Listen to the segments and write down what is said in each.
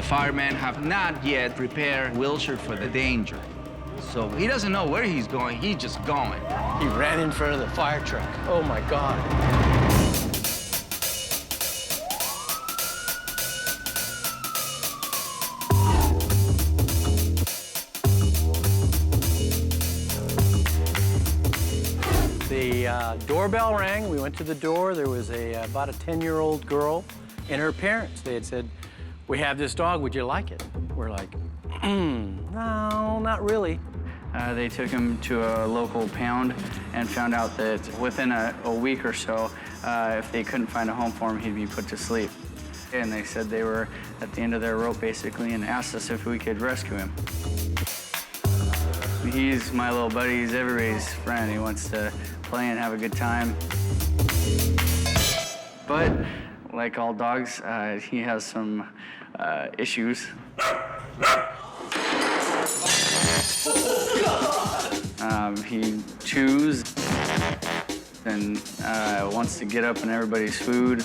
firemen have not yet prepared Willshire for the danger. So he doesn't know where he's going, he's just going. He ran in front of the fire truck. Oh my God. The doorbell rang. We went to the door. There was about a 10-year-old girl and her parents. They had said, "We have this dog. Would you like it?" We're like, no, not really. They took him to a local pound and found out that within a week or so, if they couldn't find a home for him, he'd be put to sleep. And they said they were at the end of their rope, basically, and asked us if we could rescue him. He's my little buddy. He's everybody's friend. He wants to play and have a good time. But like all dogs, he has some issues. He chews and wants to get up on everybody's food.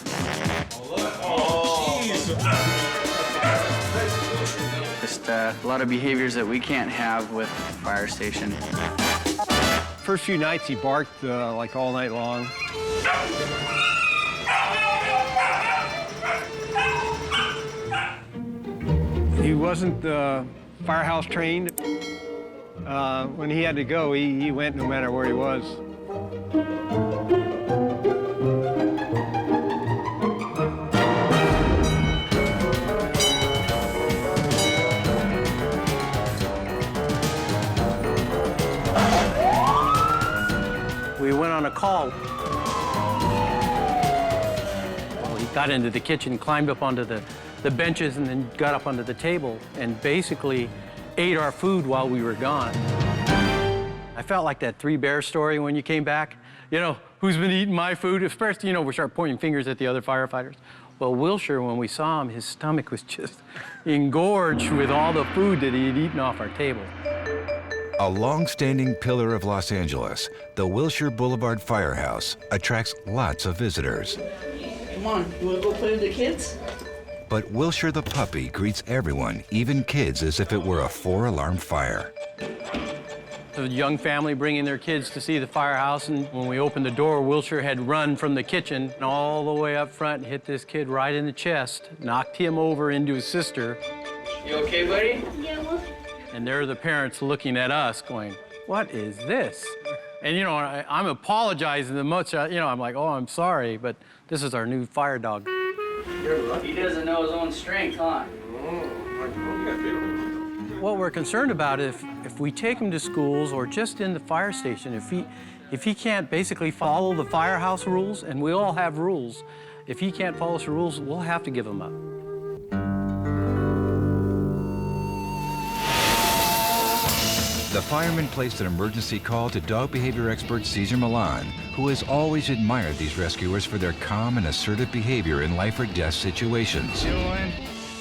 Just a lot of behaviors that we can't have with the fire station. First few nights he barked like all night long. He wasn't Firehouse trained. When he had to go, he went no matter where he was. We went on a call. Well, he got into the kitchen, climbed up onto the benches, and then got up onto the table and basically ate our food while we were gone. I felt like that Three Bears story when you came back. You know, who's been eating my food? At first, you know, we start pointing fingers at the other firefighters. Well, Willshire, when we saw him, his stomach was just engorged with all the food that he had eaten off our table. A long-standing pillar of Los Angeles, the Wilshire Boulevard Firehouse attracts lots of visitors. Come on, you want to go play with the kids? But Willshire the puppy greets everyone, even kids, as if it were a 4-alarm fire. A young family bringing their kids to see the firehouse, and when we opened the door, Willshire had run from the kitchen and all the way up front and hit this kid right in the chest, knocked him over into his sister. You okay, buddy? Yeah, well. And there are the parents looking at us going, what is this? And, you know, I'm apologizing the most, you know, I'm like, oh, I'm sorry, but this is our new fire dog. He doesn't know his own strength, huh? What we're concerned about if we take him to schools or just in the fire station, if he can't basically follow the firehouse rules, and we all have rules, if he can't follow the rules, we'll have to give him up. The fireman placed an emergency call to dog behavior expert Cesar Millan, who has always admired these rescuers for their calm and assertive behavior in life or death situations.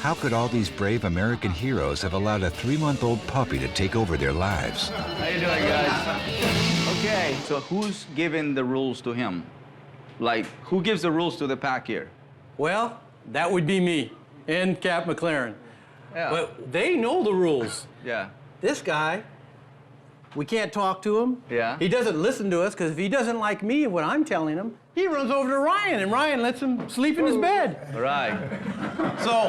How could all these brave American heroes have allowed a 3-month-old puppy to take over their lives? How you doing, guys? Okay, so who's giving the rules to him? Like, who gives the rules to the pack here? Well, that would be me and Cap McLaren. Yeah. But they know the rules. Yeah. This guy, we can't talk to him. Yeah. He doesn't listen to us, because if he doesn't like me and what I'm telling him, he runs over to Ryan, and Ryan lets him sleep in his bed. Right. So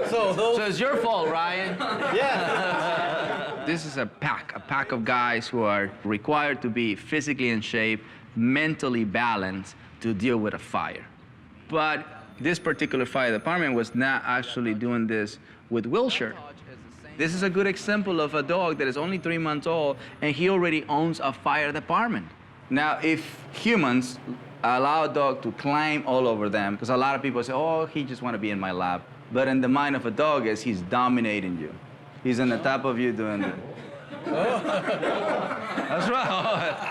So it's your fault, Ryan. yeah. This is a pack of guys who are required to be physically in shape, mentally balanced to deal with a fire. But this particular fire department was not actually doing this with Willshire. This is a good example of a dog that is only 3 months old, and he already owns a fire department. Now, if humans allow a dog to climb all over them, because a lot of people say, oh, he just want to be in my lap. But in the mind of a dog is he's dominating you. He's on the top of you doing it. That's right.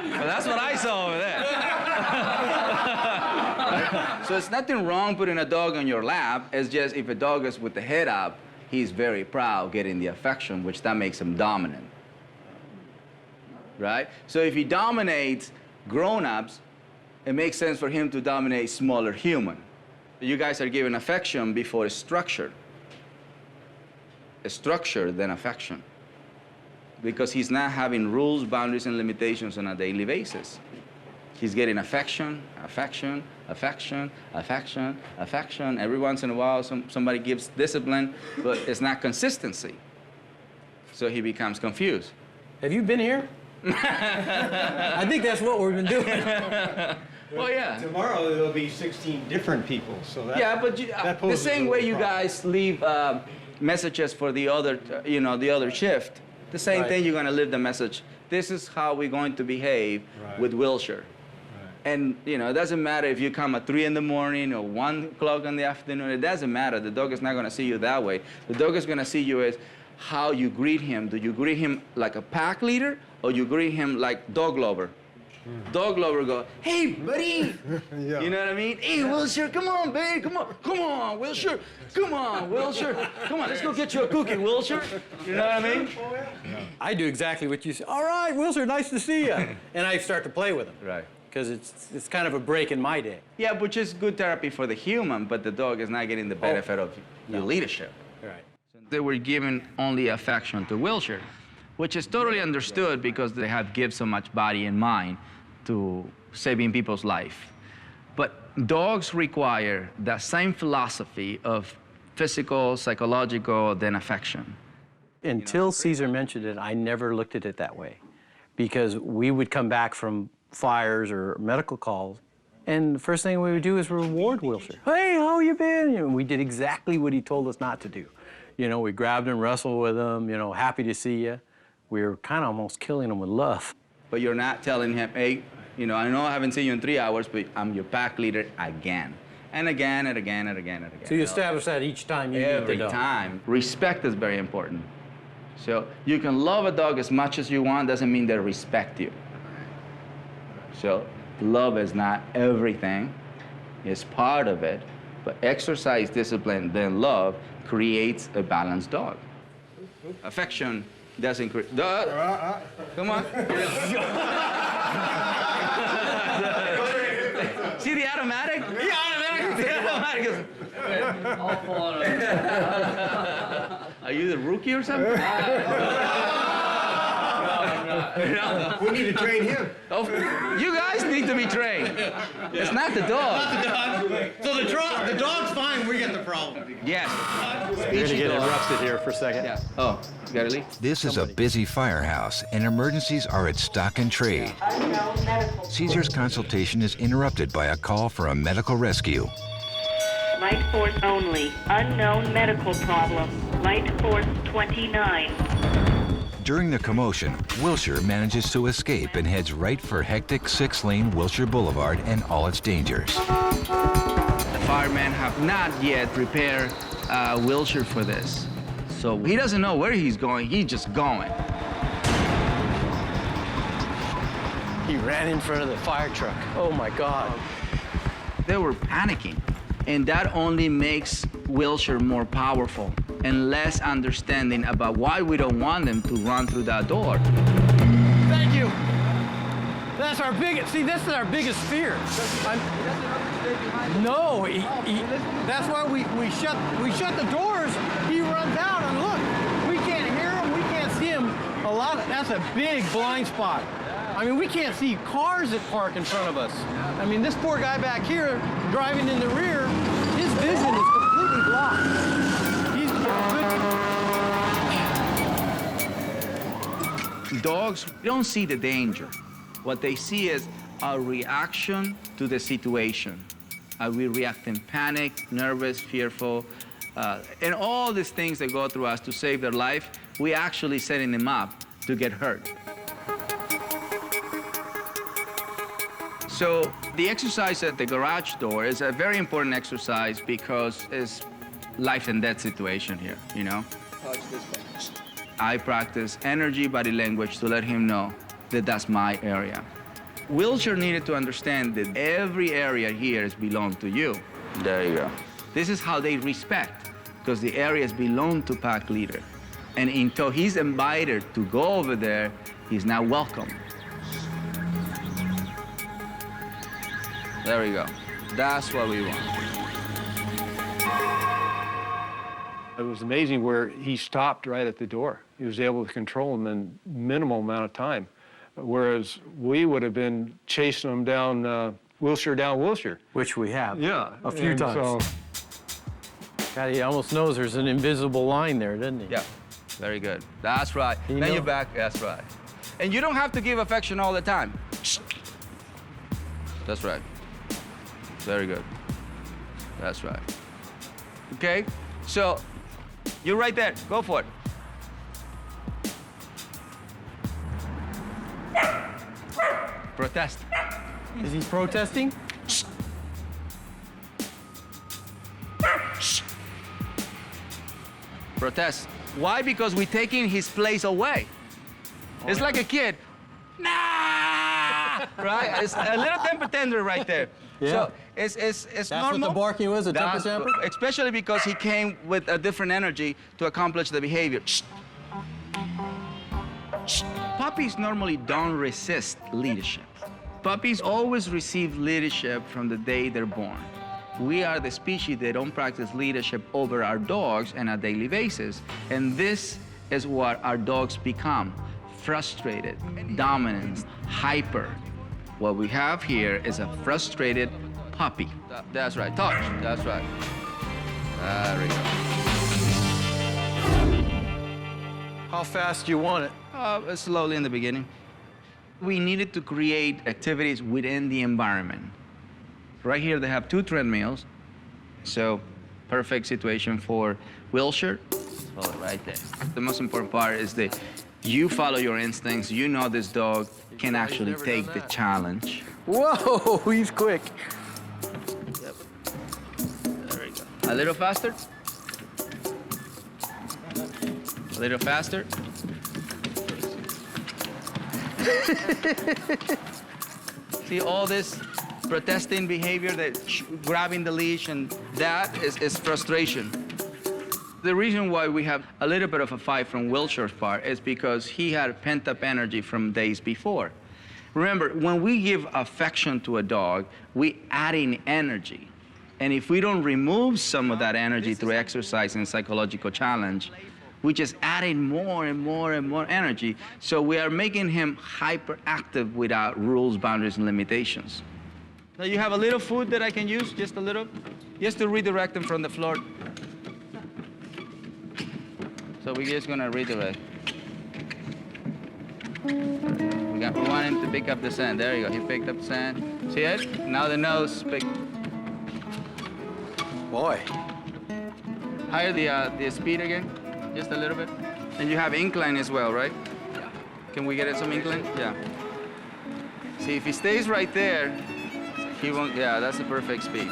Well, that's what I saw over there. So it's nothing wrong putting a dog on your lap. It's just if a dog is with the head up, he's very proud getting the affection, which that makes him dominant. Right? So if he dominates grown-ups, it makes sense for him to dominate smaller human. You guys are given affection before structure. Structure, then affection. Because he's not having rules, boundaries, and limitations on a daily basis. He's getting affection, affection, affection, affection, affection. Every once in a while, somebody gives discipline, but it's not consistency. So he becomes confused. Have you been here? I think that's what we've been doing. Well, yeah. Tomorrow there'll be 16 different people, so that Yeah, but that the poses same a way little you problem. guys leave messages for the other, the other shift, the same Right. thing you're going to leave the message. This is how we're going to behave Right. with Willshire. And, it doesn't matter if you come at 3 in the morning or 1 o'clock in the afternoon. It doesn't matter. The dog is not going to see you that way. The dog is going to see you as how you greet him. Do you greet him like a pack leader or you greet him like dog lover? Dog lover go, hey, buddy. Yeah. You know what I mean? Hey, Willshire, come on, babe. Come on, Willshire. Come on, Willshire. Come on, let's go get you a cookie, Willshire. You know what I mean? I do exactly what you say. All right, Wilshire, nice to see you. And I start to play with him. Right. Because it's kind of a break in my day. Yeah, which is good therapy for the human, but the dog is not getting the benefit of your leadership. Right. They were given only affection to Willshire, which is totally understood because they have given so much body and mind to saving people's life. But dogs require that same philosophy of physical, psychological, then affection. Until Cesar mentioned it, I never looked at it that way. Because we would come back from fires or medical calls, and the first thing we would do is reward Willshire. Hey, how you been? We did exactly what he told us not to do. We grabbed him, wrestled with him, happy to see you. We were kind of almost killing him with love. But you're not telling him, hey, I know I haven't seen you in 3 hours, but I'm your pack leader again. And again, and again, and again, and again. So you establish that each time you meet the Every dog. time. Respect is very important. So you can love a dog as much as you want, doesn't mean they respect you. So love is not everything, it's part of it, but exercise, discipline, then love creates a balanced dog. Affection doesn't create, come on. See the automatic? The automatic is, are you the rookie or something? No. We need to train him. Oh, you guys need to be trained. It's not the dog. So the dog's fine, we get the problem. Yes. We're going to get interrupted here for a second. Yeah. Oh, you gotta leave? This is a busy firehouse, and emergencies are its stock and trade. Cesar's consultation is interrupted by a call for a medical rescue. Light force only. Unknown medical problem. Light force 29. During the commotion, Willshire manages to escape and heads right for hectic 6-lane Willshire Boulevard and all its dangers. The firemen have not yet prepared Willshire for this. So he doesn't know where he's going, he's just going. He ran in front of the fire truck. Oh my God. They were panicking. And that only makes Willshire more powerful and less understanding about why we don't want them to run through that door. Thank you. That's our biggest, see, this is our biggest fear. No, that's why we shut the doors. He runs out and look, we can't hear him, we can't see him. That's a big blind spot. I mean, we can't see cars that park in front of us. I mean, this poor guy back here driving in the rear, his vision is completely blocked. Dogs don't see the danger. What they see is our reaction to the situation. We react in panic, nervous, fearful, and all these things that go through us to save their life, we actually setting them up to get hurt. So the exercise at the garage door is a very important exercise because it's life and death situation here, I practice energy, body language to let him know that that's my area. Willshire needed to understand that every area here is belong to you. There you go. This is how they respect, because the areas belong to pack leader. And until he's invited to go over there, he's not welcome. There we go. That's what we want. It was amazing where he stopped right at the door. He was able to control him in minimal amount of time, whereas we would have been chasing him down Wilshire. Which we have. Yeah. A few times. God, he almost knows there's an invisible line there, doesn't he? Yeah, very good. That's right. You Then know- you're back, that's right. And you don't have to give affection all the time. That's right. Very good. That's right. Okay, so you're right there, go for it. Protest. Is he protesting? Protest. Why? Because we're taking his place away. It's like a kid. Nah! Right? It's a little temper tantrum right there. Yeah. So it's That's normal. what the barking was, a temper That's- tantrum? Especially because he came with a different energy to accomplish the behavior. Puppies normally don't resist leadership. Puppies always receive leadership from the day they're born. We are the species that don't practice leadership over our dogs on a daily basis. And this is what our dogs become: frustrated, dominant, hyper. What we have here is a frustrated puppy. That's right, touch, that's right. There we go. How fast do you want it? Slowly in the beginning. We needed to create activities within the environment. Right here, they have 2 treadmills, so perfect situation for Willshire. Hold it right there. The most important part is that you follow your instincts. You know this dog can actually take the challenge. Whoa, he's quick. Yep. There we go. A little faster. A little faster. See all this protesting behavior, that grabbing the leash, and that is frustration. The reason why we have a little bit of a fight from Willshire's part is because he had pent-up energy from days before. Remember, when we give affection to a dog, we add in energy. And if we don't remove some of that energy through exercise and psychological challenge, we just add in more and more and more energy. So we are making him hyperactive without rules, boundaries, and limitations. Now you have a little food that I can use, just a little, just to redirect him from the floor. So we're just gonna redirect. We want him to pick up the sand. There you go, he picked up sand. See it? Now the nose pick. Boy. Higher the speed again, just a little bit. And you have incline as well, right? Yeah. Can we get it some incline? Yeah. See, if he stays right there, he won't, yeah, that's the perfect speed.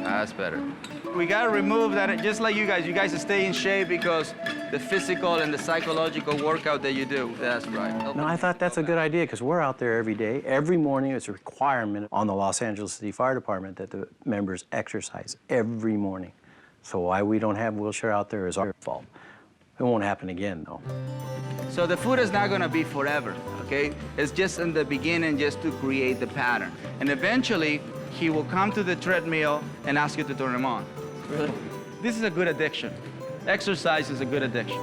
That's better. We gotta remove that, just like you guys stay in shape because the physical and the psychological workout that you do. That's right. No, I thought that's a good idea because we're out there every day. Every morning, it's a requirement on the Los Angeles City Fire Department that the members exercise every morning. So why we don't have Willshire out there is our fault. It won't happen again, though. So the food is not gonna be forever, okay? It's just in the beginning just to create the pattern. And eventually, he will come to the treadmill and ask you to turn him on. Really? This is a good addiction. Exercise is a good addiction.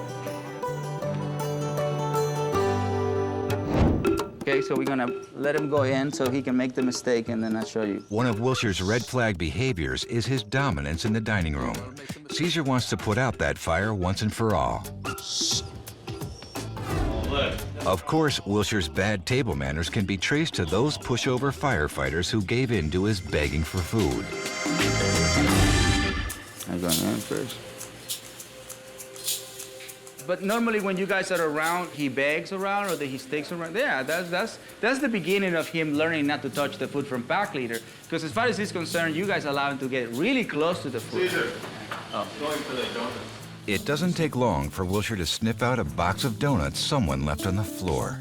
Okay, so we're gonna let him go in so he can make the mistake, and then I'll show you. One of Willshire's red flag behaviors is his dominance in the dining room. Cesar wants to put out that fire once and for all. Of course, Willshire's bad table manners can be traced to those pushover firefighters who gave in to his begging for food. I'm going in first. But normally when you guys are around, he begs around or he sticks around. Yeah, that's the beginning of him learning not to touch the food from pack leader. Because as far as he's concerned, you guys allow him to get really close to the food. Cesar, Oh. going for the donuts. It doesn't take long for Willshire to sniff out a box of donuts someone left on the floor.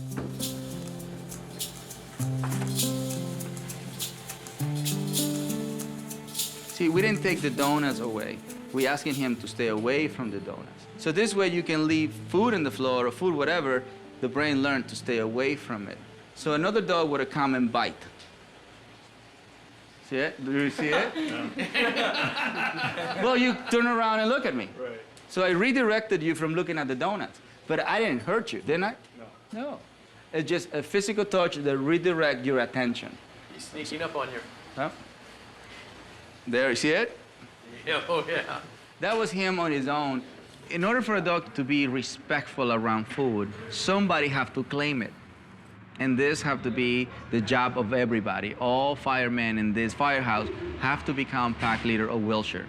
See, we didn't take the donuts away. We're asking him to stay away from the donuts. So this way you can leave food on the floor or food, whatever, the brain learned to stay away from it. So another dog would have come and bite. See it? Do you see it? Well, you turn around and look at me. Right. So I redirected you from looking at the donuts. But I didn't hurt you, didn't I? No. No. It's just a physical touch that redirects your attention. He's sneaking up on you. Huh? There, you see it? Yeah, oh yeah. That was him on his own. In order for a dog to be respectful around food, somebody have to claim it. And this have to be the job of everybody. All firemen in this firehouse have to become pack leader of Willshire.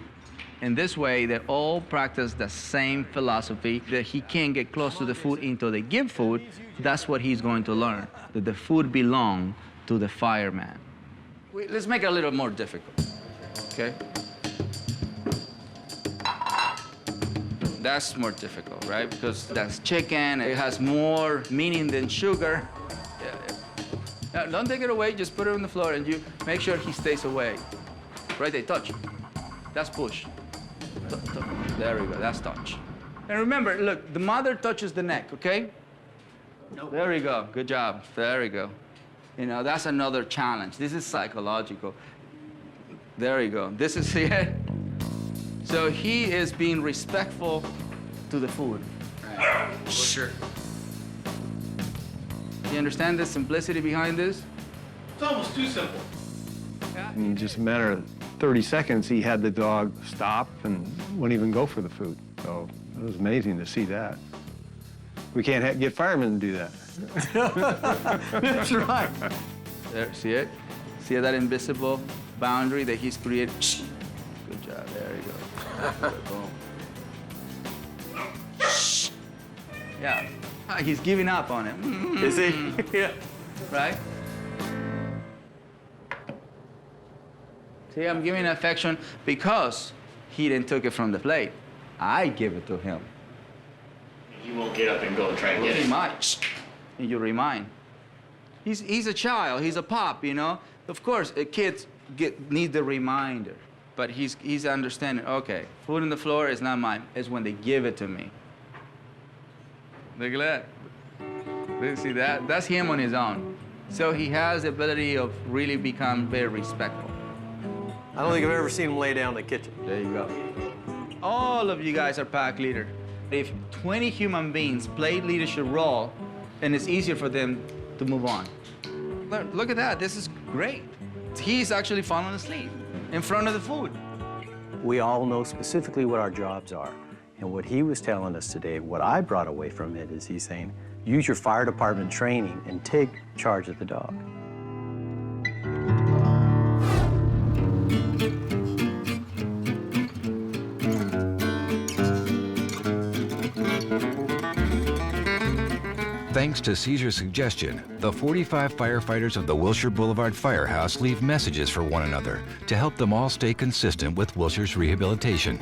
In this way, they all practice the same philosophy that he can't get close to the food until they give food. That's what he's going to learn, that the food belongs to the fireman. Let's make it a little more difficult, okay? That's more difficult, right? Because that's chicken, it has more meaning than sugar. Now, don't take it away, just put it on the floor and you make sure he stays away. Right there, touch. That's push. There we go, that's touch. And remember, look, the mother touches the neck, okay? Nope. There we go, good job, there we go. You know, that's another challenge. This is psychological. There we go, this is it. So he is being respectful to the food. Right. Sure. You understand the simplicity behind this? It's almost too simple. In just a matter of 30 seconds, he had the dog stop and wouldn't even go for the food. So it was amazing to see that. We can't get firemen to do that. That's right. There, see it? See that invisible boundary that he's created? Good job, there you go. Boom. Yeah, he's giving up on it. Is he? Yeah. Right? See, I'm giving affection because he didn't take it from the plate. I give it to him. You won't get up and go and try and get He it. might. And you remind. He's a child, he's a pup, you know? Of course, kids need the reminder. But he's understanding, okay, food on the floor is not mine, it's when they give it to me. Look at that. You see that? That's him on his own. So he has the ability of really become very respectful. I don't think I've ever seen him lay down in the kitchen. There you go. All of you guys are pack leader. If 20 human beings play leadership role, then it's easier for them to move on. Look at that, this is great. He's actually falling asleep in front of the food. We all know specifically what our jobs are. And what he was telling us today, what I brought away from it is he's saying, use your fire department training and take charge of the dog. Thanks to Cesar's suggestion, the 45 firefighters of the Willshire Boulevard Firehouse leave messages for one another to help them all stay consistent with Willshire's rehabilitation.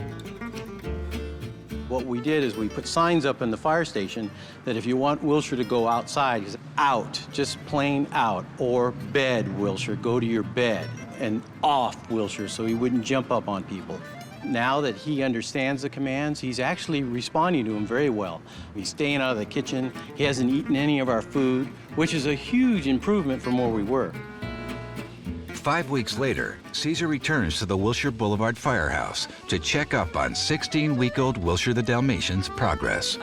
What we did is we put signs up in the fire station that if you want Willshire to go outside, it's out, just plain out, or bed, Willshire, go to your bed, and off, Willshire, so he wouldn't jump up on people. Now that he understands the commands, he's actually responding to them very well. He's staying out of the kitchen, he hasn't eaten any of our food, which is a huge improvement from where we were. 5 weeks later, Cesar returns to the Willshire Boulevard Firehouse to check up on 16-week-old Willshire the Dalmatian's progress.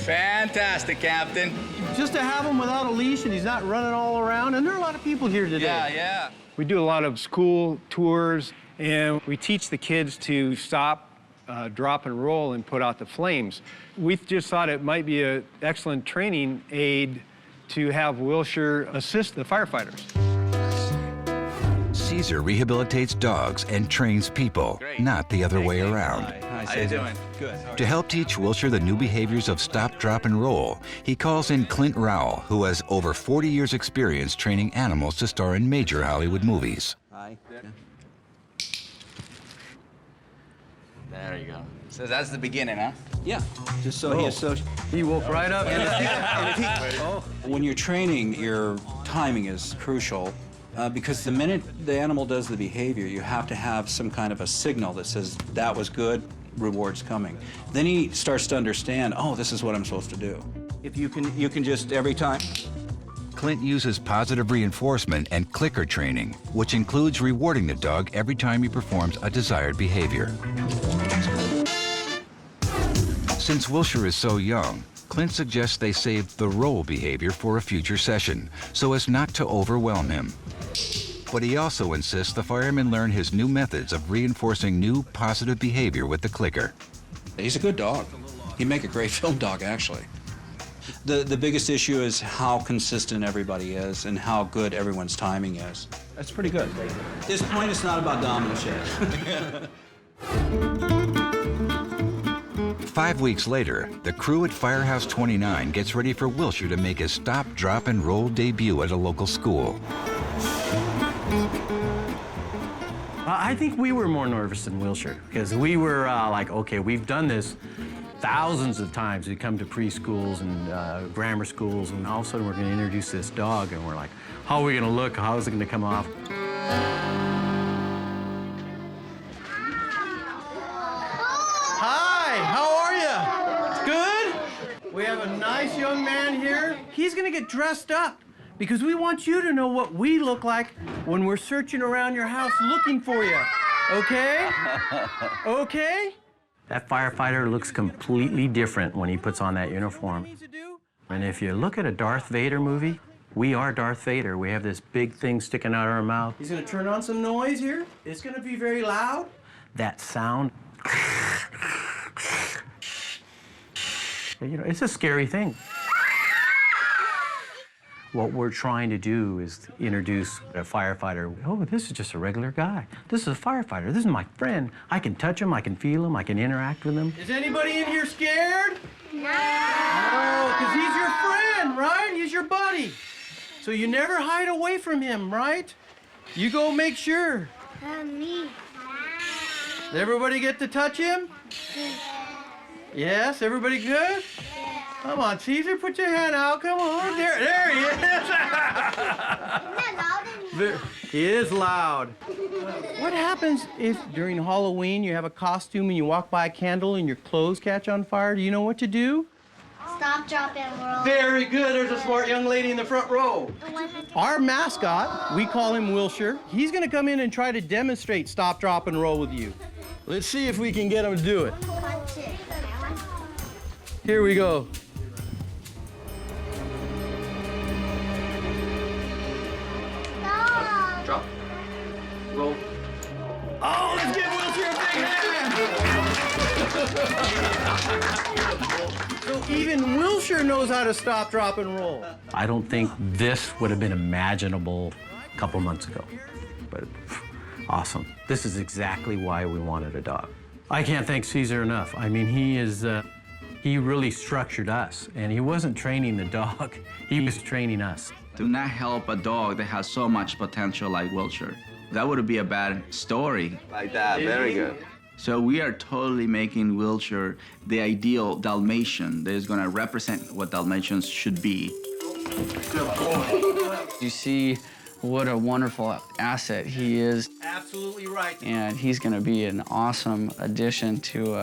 Fantastic, Captain. Just to have him without a leash and he's not running all around, and there are a lot of people here today. Yeah, yeah. We do a lot of school tours, and we teach the kids to stop, drop and roll, and put out the flames. We just thought it might be an excellent training aid to have Willshire assist the firefighters. Cesar rehabilitates dogs and trains people, not the other way around. How you doing? Good. To help teach Willshire the new behaviors of stop, drop, and roll, he calls in Clint Rowell, who has over 40 years' experience training animals to star in major Hollywood movies. Hi. There you go. So that's the beginning, huh? Yeah, just so he associates. He woke right up. When you're training, your timing is crucial because the minute the animal does the behavior, you have to have some kind of a signal that says, that was good, reward's coming. Then he starts to understand, oh, this is what I'm supposed to do. If you can just every time, Clint uses positive reinforcement and clicker training, which includes rewarding the dog every time he performs a desired behavior. Since Willshire is so young, Clint suggests they save the roll behavior for a future session, so as not to overwhelm him. But he also insists the fireman learn his new methods of reinforcing new positive behavior with the clicker. He's a good dog. He'd make a great film dog, actually. The biggest issue is how consistent everybody is and how good everyone's timing is. That's pretty good. At this point, it's not about dominance yet. 5 weeks later, the crew at Firehouse 29 gets ready for Willshire to make his stop, drop, and roll debut at a local school. I think we were more nervous than Willshire because we were like, okay, we've done this thousands of times. We come to preschools and grammar schools, and all of a sudden we're going to introduce this dog, and we're like, how are we going to look? How is it going to come off? Hi, how are you? Good? We have a nice young man here. He's going to get dressed up because we want you to know what we look like when we're searching around your house looking for you. Okay? Okay? That firefighter looks completely different when he puts on that uniform. And if you look at a Darth Vader movie, we are Darth Vader. We have this big thing sticking out of our mouth. He's going to turn on some noise here. It's going to be very loud. That sound, you know, it's a scary thing. What we're trying to do is introduce a firefighter. Oh, this is just a regular guy. This is a firefighter. This is my friend. I can touch him, I can feel him, I can interact with him. Is anybody in here scared? No. No, because he's your friend, right? He's your buddy. So you never hide away from him, right? You go make sure. Me. Does everybody get to touch him? Yes, everybody good? Come on, Cesar, put your hand out. Come on. There he is. He is loud. What happens if during Halloween you have a costume and you walk by a candle and your clothes catch on fire? Do you know what to do? Stop, drop, and roll. Very good. There's a smart young lady in the front row. Our mascot, we call him Willshire. He's going to come in and try to demonstrate stop, drop, and roll with you. Let's see if we can get him to do it. Here we go. Drop. Roll. Oh, let's give Willshire a big hand! So even Willshire knows how to stop, drop, and roll. I don't think this would have been imaginable a couple months ago, but awesome. This is exactly why we wanted a dog. I can't thank Cesar enough. I mean, he really structured us, and he wasn't training the dog, he was training us. Do not help a dog that has so much potential like Willshire. That would be a bad story. Like that, very good. So we are totally making Willshire the ideal Dalmatian that is going to represent what Dalmatians should be. You see what a wonderful asset he is. Absolutely right. And he's going to be an awesome addition to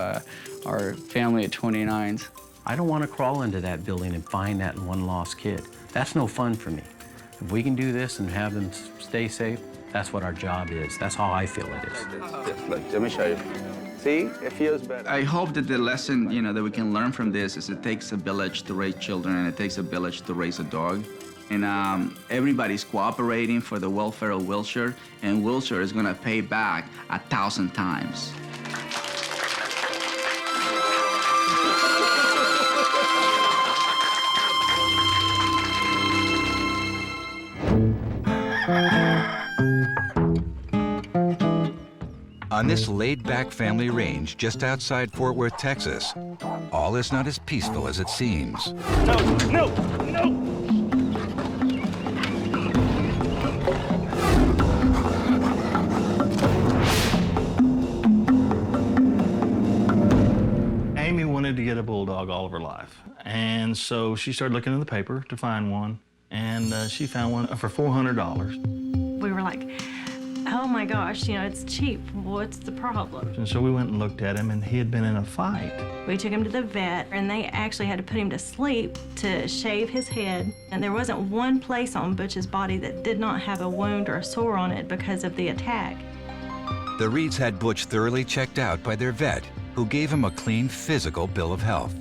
our family of 29s. I don't want to crawl into that building and find that one lost kid. That's no fun for me. If we can do this and have them stay safe, that's what our job is. That's how I feel it is. Look, let me show you. See, it feels better. I hope that the lesson, that we can learn from this is it takes a village to raise children, and it takes a village to raise a dog. And everybody's cooperating for the welfare of Willshire, and Willshire is going to pay back 1,000 times. On this laid-back family range just outside Fort Worth, Texas, all is not as peaceful as it seems. No! Amy wanted to get a bulldog all of her life, and so she started looking in the paper to find one, and she found one for $400. We were like, oh my gosh, you know, it's cheap. What's the problem? And so we went and looked at him, and he had been in a fight. We took him to the vet, and they actually had to put him to sleep to shave his head. And there wasn't one place on Butch's body that did not have a wound or a sore on it because of the attack. The Reeds had Butch thoroughly checked out by their vet, who gave him a clean physical bill of health.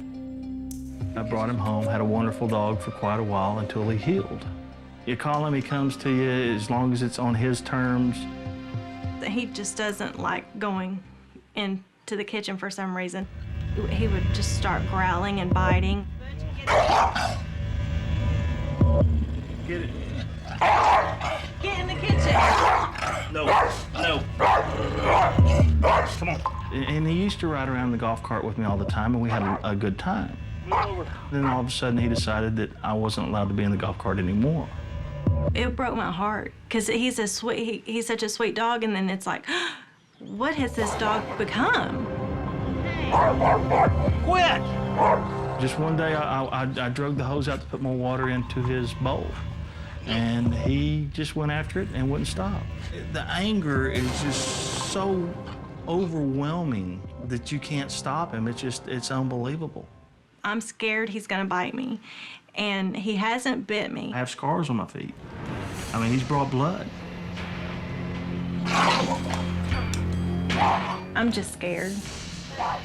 I brought him home, had a wonderful dog for quite a while until he healed. You call him, he comes to you as long as it's on his terms. He just doesn't like going into the kitchen for some reason. He would just start growling and biting. Get it. Get in the kitchen. No, no. Come on. And he used to ride around in the golf cart with me all the time, and we had a good time. Then all of a sudden he decided that I wasn't allowed to be in the golf cart anymore. It broke my heart because he's such a sweet dog, and then it's like, what has this dog become? Quit! Just one day I drug the hose out to put more water into his bowl, and he just went after it and wouldn't stop. The anger is just so overwhelming that you can't stop him. It's unbelievable. I'm scared he's gonna bite me, and he hasn't bit me. I have scars on my feet. I mean, he's brought blood. I'm just scared.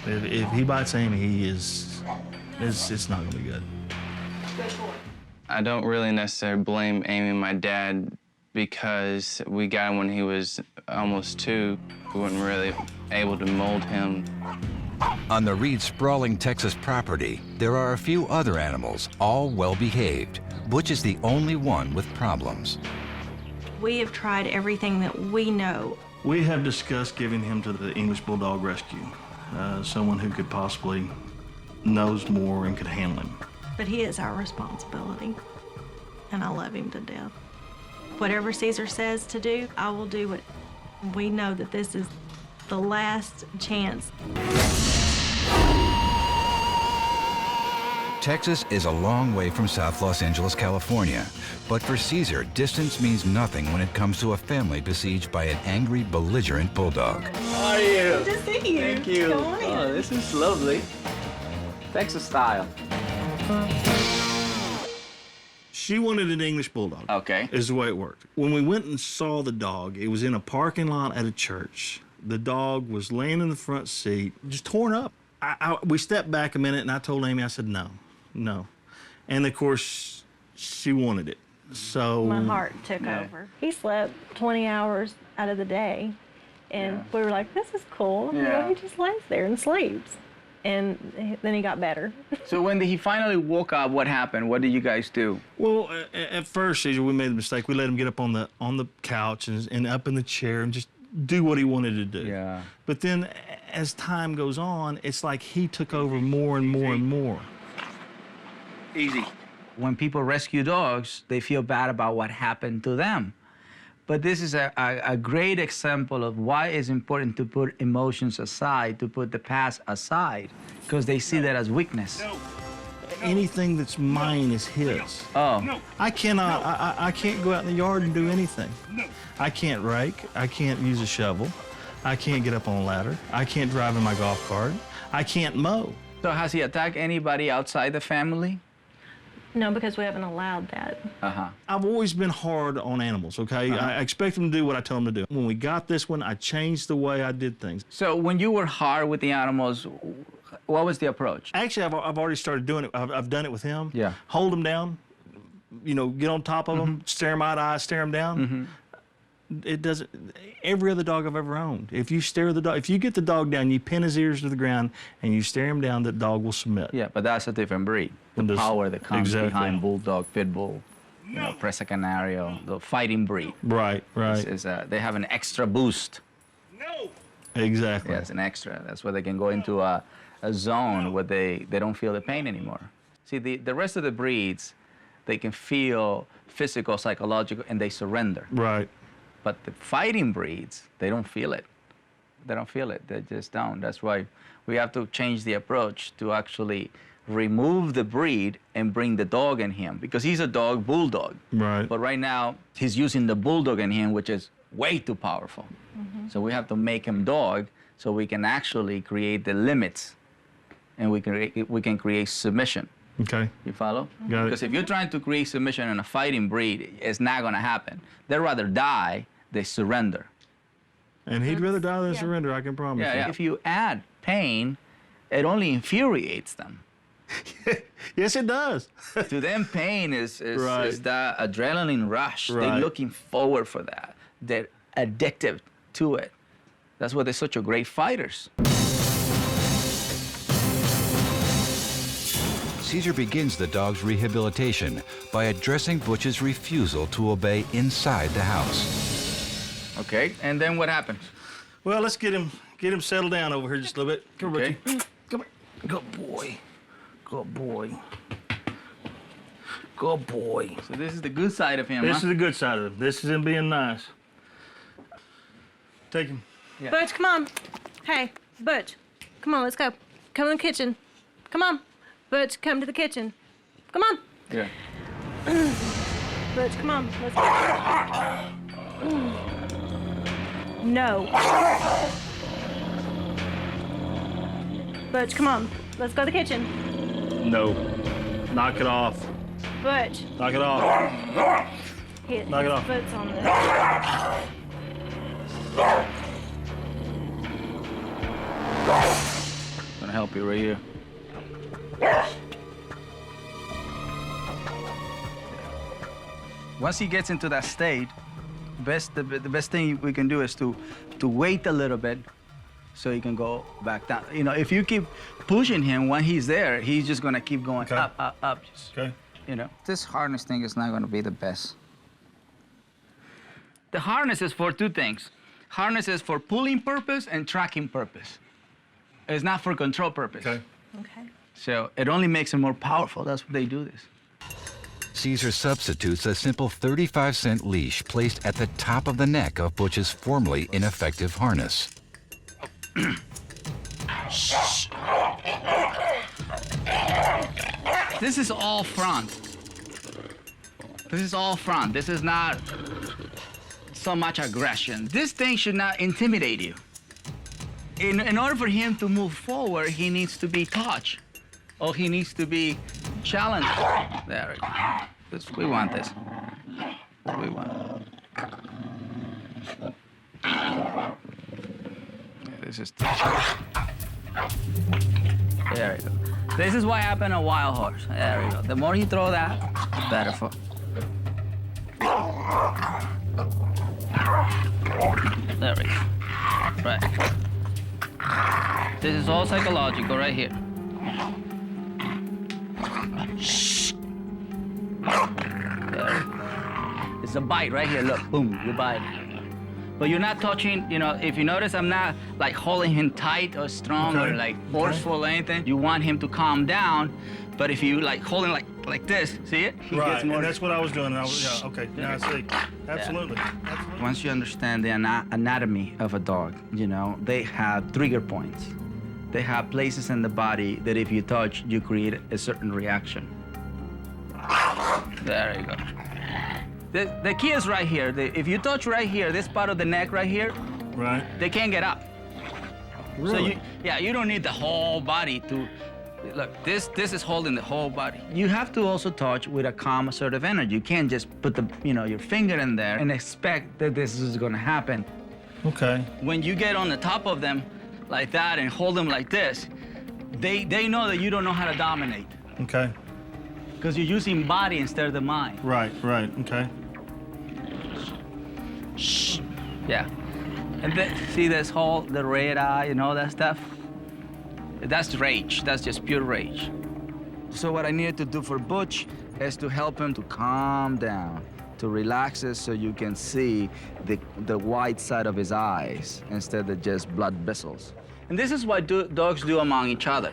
If he bites Amy, it's not gonna be good. I don't really necessarily blame Amy and my dad because we got him when he was almost 2. We weren't really able to mold him. On the Reed sprawling Texas property, there are a few other animals, all well-behaved. Butch is the only one with problems. We have tried everything that we know. We have discussed giving him to the English Bulldog Rescue, someone who could possibly knows more and could handle him. But he is our responsibility, and I love him to death. Whatever Cesar says to do, I will do it. We know that this is the last chance. Texas is a long way from South Los Angeles, California. But for Cesar, distance means nothing when it comes to a family besieged by an angry, belligerent bulldog. How are you? Good to see you. Thank you. Come on in. Oh, this is lovely. Texas style. She wanted an English Bulldog. Okay. Is the way it worked. When we went and saw the dog, it was in a parking lot at a church. The dog was laying in the front seat, just torn up. We stepped back a minute, and I told Amy, I said, no. And of course, she wanted it. So My heart took over. He slept 20 hours out of the day, and we were like, this is cool. You know, he just lays there and sleeps. And then he got better. So when he finally woke up, what happened? What did you guys do? Well, at first, Cesar, we made a mistake. We let him get up on the couch and up in the chair and just do what he wanted to do. Yeah. But then, as time goes on, it's like he took over more and more and more. Easy. When people rescue dogs, they feel bad about what happened to them. But this is a great example of why it's important to put emotions aside, to put the past aside, because they see that as weakness. Anything that's mine is his. Oh. I cannot, I can't go out in the yard and do anything. I can't rake, I can't use a shovel, I can't get up on a ladder, I can't drive in my golf cart, I can't mow. So has he attacked anybody outside the family? No, because we haven't allowed that. I've always been hard on animals, okay? I expect them to do what I tell them to do. When we got this one, I changed the way I did things. So when you were hard with the animals, what was the approach? Actually, I've already started doing it. I've done it with him. Yeah. Hold him down, you know, get on top of him, stare him eye to eye, stare him down. It doesn't, every other dog I've ever owned, if you stare the dog, if you get the dog down, you pin his ears to the ground and you stare him down, the dog will submit. Yeah, but that's a different breed. The power that comes behind bulldog, pit bull, you know, Presa Canario, the fighting breed. Right. They have an extra boost. Exactly. Yes, an extra. That's where they can go into a zone where they don't feel the pain anymore. See, the rest of the breeds, they can feel physical, psychological, and they surrender. Right. But the fighting breeds, they don't feel it. They don't feel it. They just don't. That's why we have to change the approach to actually remove the breed and bring the dog in him, because he's a dog bulldog. Right. But right now, he's using the bulldog in him, which is way too powerful. So we have to make him dog so we can actually create the limits, and we can create submission. Okay. You follow? Got it. Because if you're trying to create submission in a fighting breed, it's not going to happen. They'd rather die than surrender. And he'd rather die than surrender, I can promise you. If you add pain, it only infuriates them. Yes, it does. To them, pain is Right. that adrenaline rush. Right. They're looking forward for that. They're addicted to it. That's why they're such a great fighters. Cesar begins the dog's rehabilitation by addressing Butch's refusal to obey inside the house. Okay, and then what happens? Well, let's get him settled down over here just a little bit. Come here, Okay. Butchie. Come here. Good boy. Good boy. Good boy. So this is the good side of him, This huh? is the good side of him. This is him being nice. Take him. Yeah. Butch, come on. Hey, Butch, come on, let's go. Come in the kitchen. Come on. Butch, come to the kitchen. Come on. Yeah. Butch, come on, let's go. No. Butch, come on, let's go to the kitchen. No. Knock it off. Butch, Knock it off. hit Knock it his off. boots on this. Gonna help you right here. Once he gets into that state, the best thing we can do is to wait a little bit so he can go back down. You know, if you keep pushing him when he's there, he's just gonna keep going up, up, up. Just, Okay. you know, this harness thing is not gonna be the best. The harness is for two things. Harness is for pulling purpose and tracking purpose. It's not for control purpose. Okay. Okay. So it only makes them more powerful. That's why they do this. Caesar substitutes a simple 35-cent leash placed at the top of the neck of Butch's formerly ineffective harness. This is all front. This is all front. This is not so much aggression. This thing should not intimidate you. In order for him to move forward, he needs to be touched, or he needs to be challenged. There we go. We want this. We want. This is. There we go. This is what happened on Wild Horse. There we go. The more you throw that, the better for. There we go. Right. This is all psychological right here. There. It's a bite right here. Look, boom, you bite. But you're not touching, you know, if you notice, I'm not like holding him tight or strong or like forceful or anything. You want him to calm down, but if you like hold him like this, see it? He Right, gets more. and that's what I was doing. Yeah, okay, now I see. Absolutely. Absolutely. Once you understand the anatomy of a dog, you know, they have trigger points. They have places in the body that if you touch, you create a certain reaction. There you go. The key is right here. If you touch right here, this part of the neck right here, Right. they can't get up. Really? So you don't need the whole body to, look, this is holding the whole body. You have to also touch with a calm, assertive energy. You can't just put your finger in there and expect that this is gonna happen. Okay. When you get on the top of them like that and hold them like this, they know that you don't know how to dominate. Okay. Because you're using body instead of the mind. Right, right, okay. Yeah. And see this whole, the red eye and all that stuff? That's rage. That's just pure rage. So what I needed to do for Butch is to help him to calm down, to relax it so you can see the white side of his eyes instead of just blood vessels. And this is what dogs do among each other.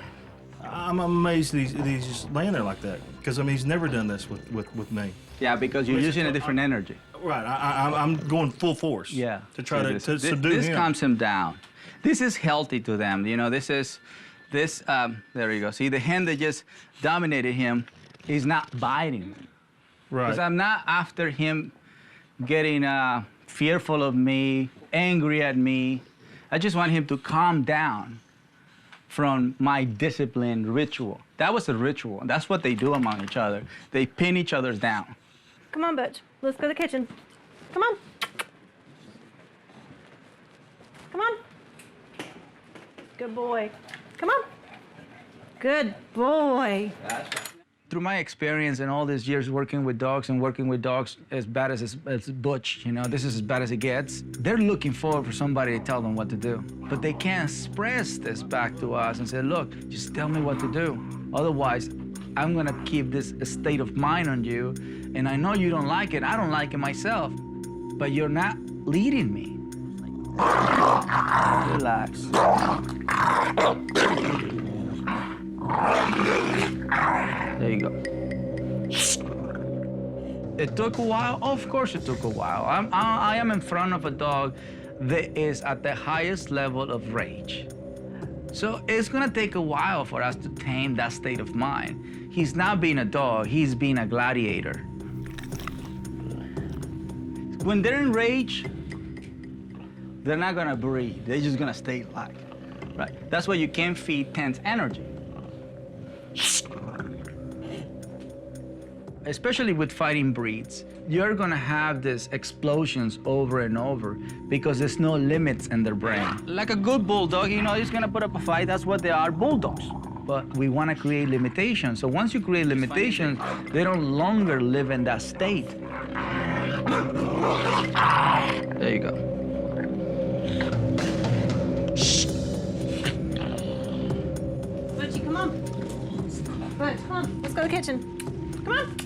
I'm amazed he's just laying there like that. Because, I mean, he's never done this with me. Yeah, because you're using a different energy. Right, I'm going full force. Yeah. To try to subdue this him. calms him down. This is healthy to them. You know, this is This, there you go. See, the hand that just dominated him is not biting. Right. Because I'm not after him getting fearful of me, angry at me. I just want him to calm down from my discipline ritual. That was a ritual. That's what they do among each other. They pin each other down. Come on, Butch. Let's go to the kitchen. Come on. Come on. Good boy. Come on. Good boy. Through my experience and all these years working with dogs and working with dogs as bad as Butch, you know, this is as bad as it gets, they're looking forward for somebody to tell them what to do. But they can't express this back to us and say, look, just tell me what to do. Otherwise, I'm gonna keep this state of mind on you, and I know you don't like it, I don't like it myself, but you're not leading me. Relax. There you go. It took a while? Of course it took a while. I am in front of a dog that is at the highest level of rage. So it's gonna take a while for us to tame that state of mind. He's not being a dog, he's being a gladiator. When they're in rage, they're not gonna breathe. They're just gonna stay like, right? That's why you can't feed tense energy. Especially with fighting breeds, you're gonna have these explosions over and over because there's no limits in their brain. Like a good bulldog, you know, he's gonna put up a fight. That's what they are, bulldogs. But we wanna create limitations. So once you create limitations, they don't longer live in that state. There you go. Butchie, come on. Butch, come on. Let's go to the kitchen. Come on.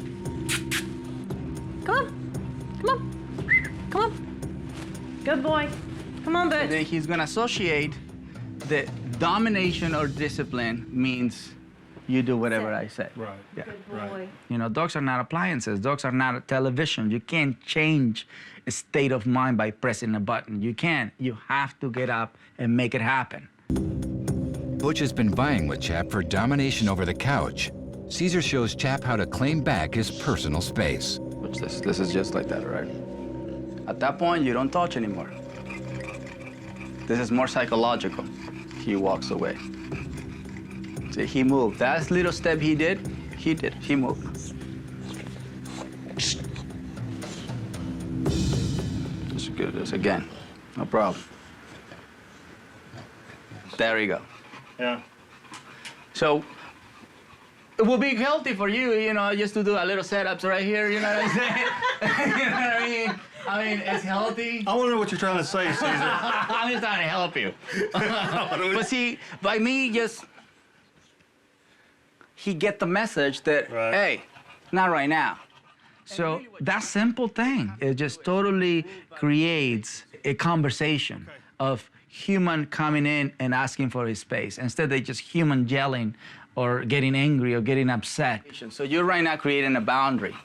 Come on. Come on. Come on. Good boy. Come on, Butch. Then he's gonna associate that domination or discipline means you do whatever I say. Right. Yeah. Good boy. You know, dogs are not appliances. Dogs are not a television. You can't change a state of mind by pressing a button. You can't. You have to get up and make it happen. Butch has been vying with Chap for domination over the couch. Cesar shows Chap how to claim back his personal space. Watch this. This is just like that, right? At that point, you don't touch anymore. This is more psychological. He walks away. See, he moved. That little step he did, he moved. Let's do this again. No problem. There you go. Yeah. So, it would be healthy for you, you know, just to do a little setups right here, you know what I'm saying? You know what I mean? I mean, it's healthy. I want to know what you're trying to say, Cesar. I'm just trying to help you. But see, by me just, he get the message that, Right. hey, not right now. So that simple thing, it just totally creates a conversation of human coming in and asking for his space. Instead, they just human yelling or getting angry or getting upset. So you're right now creating a boundary.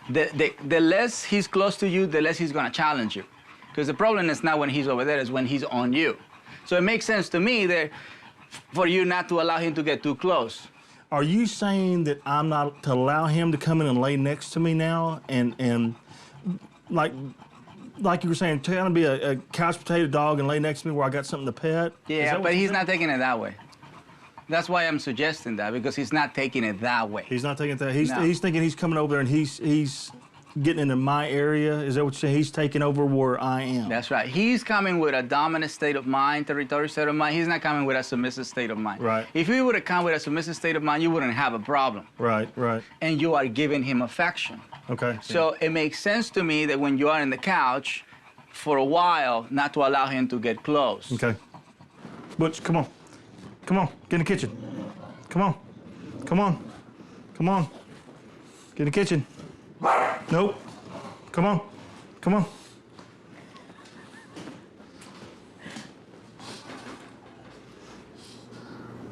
The less he's close to you, the less he's gonna challenge you. Because the problem is not when he's over there, it's when he's on you. So it makes sense to me that for you not to allow him to get too close. Are you saying that I'm not to allow him to come in and lay next to me now and like you were saying, trying to be a couch potato dog and lay next to me where I got something to pet? Yeah, but he's not taking it that way. That's why I'm suggesting that, because he's not taking it that way. He's not taking it that. He's No. he's thinking he's coming over there and he's getting into my area. Is that what you're saying? He's taking over where I am. That's right. He's coming with a dominant state of mind, territorial state of mind. He's not coming with a submissive state of mind. Right. If he would have come with a submissive state of mind, you wouldn't have a problem. Right, right. And you are giving him affection. Okay. So it makes sense to me that when you are in the couch, for a while, not to allow him to get close. Okay. Butch, come on. Come on. Get in the kitchen. Come on. Come on. Come on. Get in the kitchen. Nope. Come on. Come on.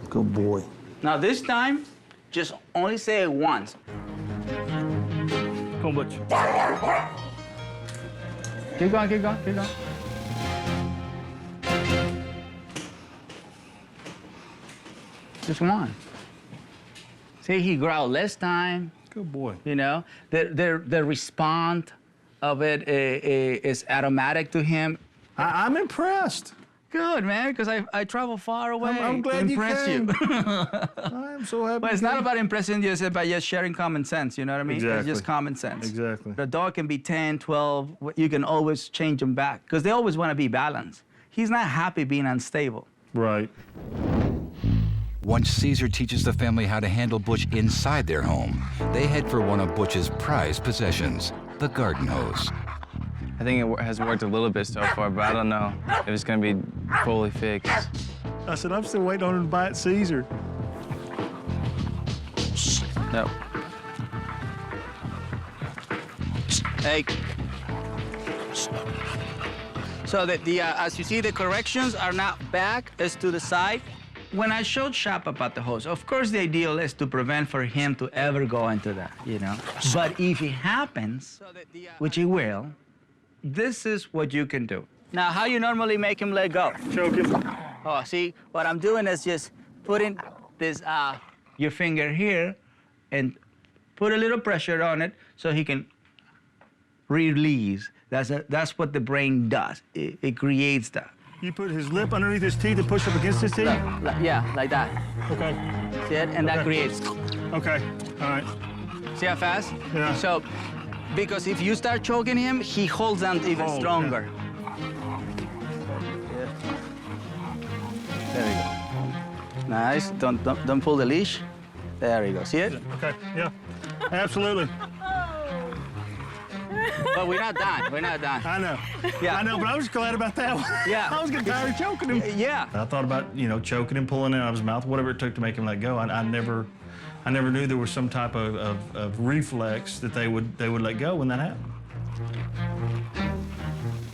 Good boy. Now this time, just only say it once. Come on, Butch. Keep going, keep going, keep going. Just one. See, he growled less time. Good boy. You know, the response of it is automatic to him. I'm impressed. Good, man, because I travel far away I'm glad to impress you you. I am so happy. But it's not about impressing you, it's about just sharing common sense, you know what I mean? Exactly. It's just common sense. Exactly. The dog can be 10, 12, you can always change them back, because they always want to be balanced. He's not happy being unstable. Right. Once Cesar teaches the family how to handle Butch inside their home, they head for one of Butch's prized possessions, the garden hose. I think it has worked a little bit so far, but I don't know if it's going to be fully fixed. I said, I'm still waiting on him to bite Cesar. No. Hey. So as you see, the corrections are not back, it's to the side. When I showed Chap about the hose, of course the ideal is to prevent for him to ever go into that, you know? But if it happens, which it will, this is what you can do. Now, how you normally make him let go? Choke him. Oh, see, what I'm doing is just putting this, your finger here and put a little pressure on it so he can release. That's what the brain does. It creates that. You put his lip underneath his teeth and push up against his teeth? Yeah, like that. Okay. See it? And that creates. Okay, all right. See how fast? Yeah. So, because if you start choking him, he holds on even stronger. Yeah. There we go. Nice. Don't pull the leash. There we go. See it? Okay. Yeah. Absolutely. But we're not done. We're not done. I know. Yeah. I know, but I was glad about that one. Yeah. I was getting tired of choking him. Yeah. I thought about, choking him, pulling it out of his mouth, whatever it took to make him let go. I never knew there was some type of reflex that they would let go when that happened.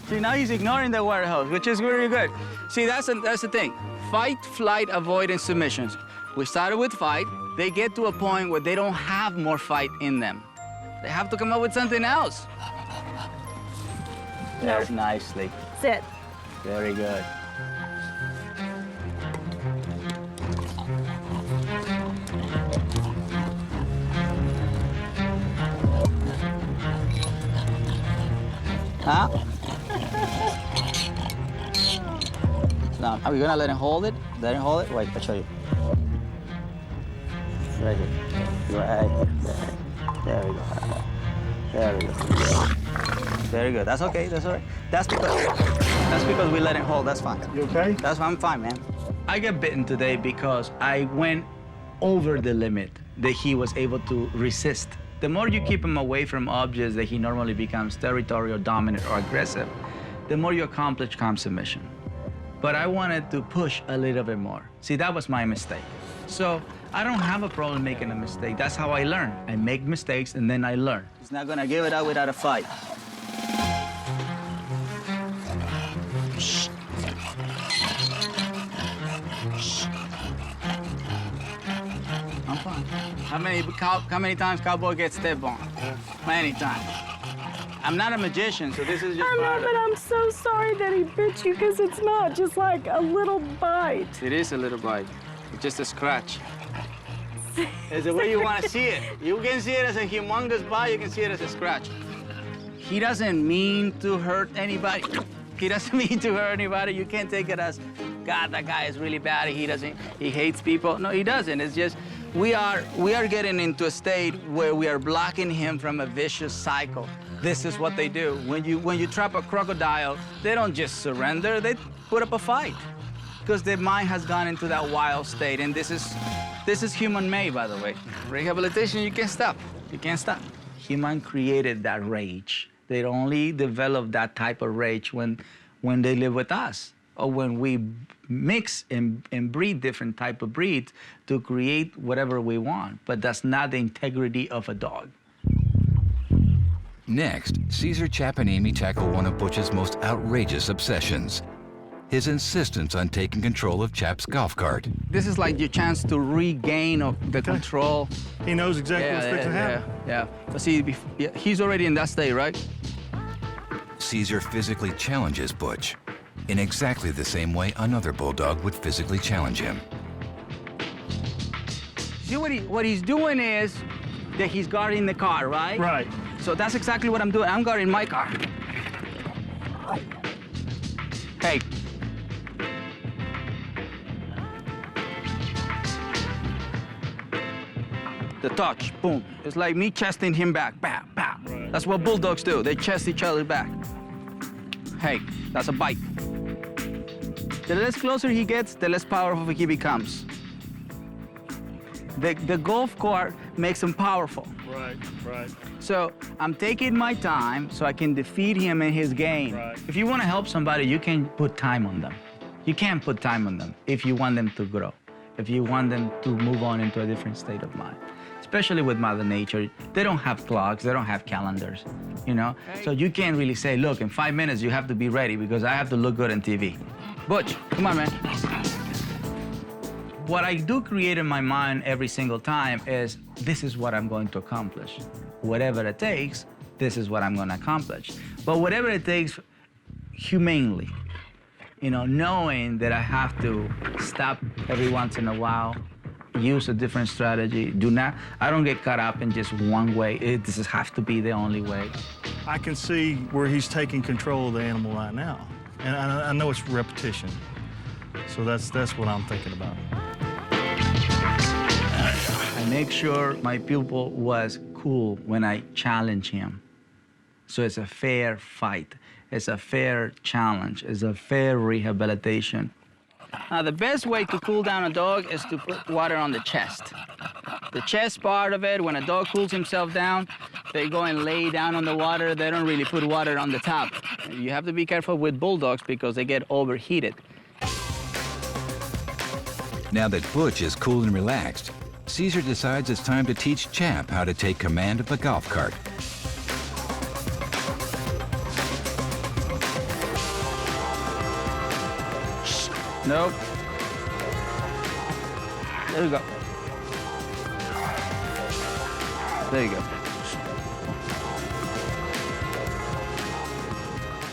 See, now he's ignoring the wire hose, which is really good. See, that's the thing. Fight, flight, avoidance, submissions. We started with fight. They get to a point where they don't have more fight in them. They have to come up with something else. There's nicely. Sit. Very good. Huh? Now, are we gonna let him hold it? Let him hold it? Wait, I'll show you. Right here. Right there. There we go. There we go. Very good. That's okay. That's all right. That's because we let him hold. That's fine. You okay? I'm fine, man. I got bitten today because I went over the limit that he was able to resist. The more you keep him away from objects that he normally becomes territorial, dominant, or aggressive, the more you accomplish calm submission. But I wanted to push a little bit more. See, that was my mistake. So I don't have a problem making a mistake. That's how I learn. I make mistakes and then I learn. He's not gonna give it up without a fight. I'm fine. How many times Cowboy gets stepped on? Many times. I'm not a magician, so this is just I know, part of but it. I'm so sorry that he bit you because it's not just like a little bite. It is a little bite. It's just a scratch. It's the way you want to see it. You can see it as a humongous bite. You can see it as a scratch. He doesn't mean to hurt anybody. He doesn't mean to hurt anybody. You can't take it as, God, that guy is really bad. He hates people. No, he doesn't. It's just, we are getting into a state where we are blocking him from a vicious cycle. This is what they do. When you trap a crocodile, they don't just surrender. They put up a fight because their mind has gone into that wild state. And this is human-made, by the way. Rehabilitation, you can't stop. You can't stop. Human created that rage. They only develop that type of rage when they live with us or when we mix and breed different type of breeds to create whatever we want. But that's not the integrity of a dog. Next, Cesar, Chap, and Amy tackle one of Butch's most outrageous obsessions, his insistence on taking control of Chap's golf cart. This is like your chance to regain the control. He knows exactly what's fixing to happen. Yeah. So see, he's already in that state, right? Cesar physically challenges Butch in exactly the same way another bulldog would physically challenge him. See what he's doing is that he's guarding the car, right? Right. So that's exactly what I'm doing. I'm guarding my car. Hey. The touch, boom. It's like me chesting him back, pow, pow. Right. That's what bulldogs do. They chest each other back. Hey, that's a bite. The less closer he gets, the less powerful he becomes. The golf cart makes him powerful. Right, right. So I'm taking my time so I can defeat him in his game. Right. If you want to help somebody, you can put time on them. You can't put time on them if you want them to grow, if you want them to move on into a different state of mind. Especially with Mother Nature, they don't have clocks, they don't have calendars, you know? So you can't really say, look, in 5 minutes you have to be ready because I have to look good on TV. Butch, come on, man. What I do create in my mind every single time is, this is what I'm going to accomplish. Whatever it takes, this is what I'm going to accomplish. But whatever it takes, humanely, you know, knowing that I have to stop every once in a while, use a different strategy. I don't get caught up in just one way. This has to be the only way. I can see where he's taking control of the animal right now. And I know it's repetition. So that's what I'm thinking about. I make sure my pupil was cool when I challenge him. So it's a fair fight. It's a fair challenge. It's a fair rehabilitation. Now, the best way to cool down a dog is to put water on the chest. The chest part of it, when a dog cools himself down, they go and lay down on the water. They don't really put water on the top. You have to be careful with bulldogs because they get overheated. Now that Butch is cool and relaxed, Cesar decides it's time to teach Chap how to take command of the golf cart. Nope. There you go. There you go.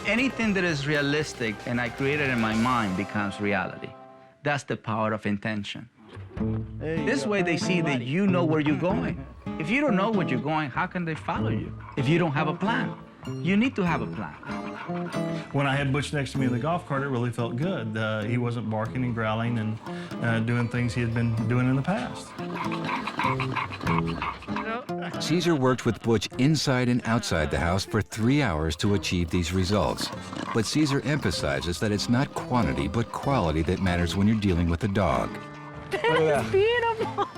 Anything that is realistic and I created in my mind becomes reality. That's the power of intention. This way they see that you know where you're going. If you don't know where you're going, how can they follow you? If you don't have a plan. You need to have a plan. When I had Butch next to me in the golf cart, it really felt good. He wasn't barking and growling and doing things he had been doing in the past. Cesar worked with Butch inside and outside the house for 3 hours to achieve these results. But Cesar emphasizes that it's not quantity, but quality that matters when you're dealing with a dog. That's beautiful.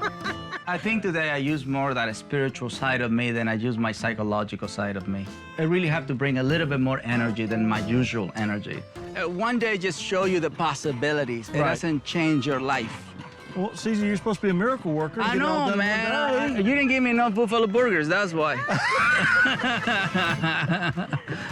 I think today I use more of that spiritual side of me than I use my psychological side of me. I really have to bring a little bit more energy than my usual energy. One day just show you the possibilities. It doesn't change your life. Well, Cesar, you're supposed to be a miracle worker. I know, man. You didn't give me enough Buffalo burgers, that's why.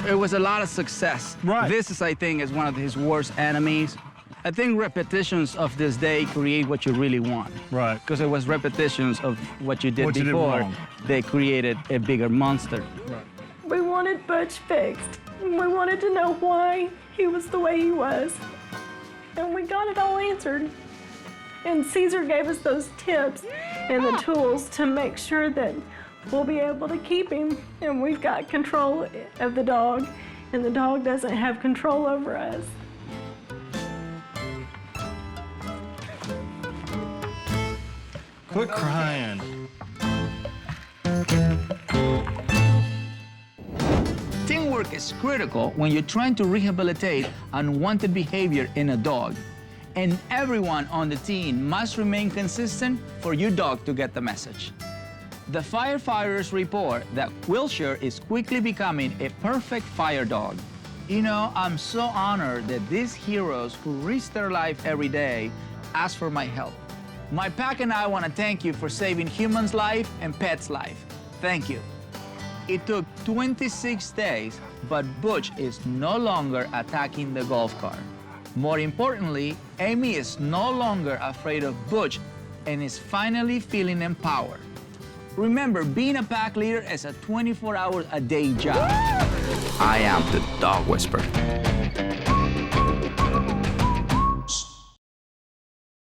It was a lot of success. Right. This is, I think, is one of his worst enemies. I think repetitions of this day create what you really want. Right. Because it was repetitions of what you did What you did before. wrong. They created a bigger monster. Right. We wanted Butch fixed. We wanted to know why he was the way he was. And we got it all answered. And Cesar gave us those tips and the tools to make sure that we'll be able to keep him. And we've got control of the dog, and the dog doesn't have control over us. Quit crying. Teamwork is critical when you're trying to rehabilitate unwanted behavior in a dog. And everyone on the team must remain consistent for your dog to get the message. The Firefighters report that Willshire is quickly becoming a perfect fire dog. You know, I'm so honored that these heroes who risk their life every day ask for my help. My pack and I want to thank you for saving humans' life and pets' life. Thank you. It took 26 days, but Butch is no longer attacking the golf cart. More importantly, Amy is no longer afraid of Butch and is finally feeling empowered. Remember, being a pack leader is a 24-hour-a-day job. I am the dog whisperer.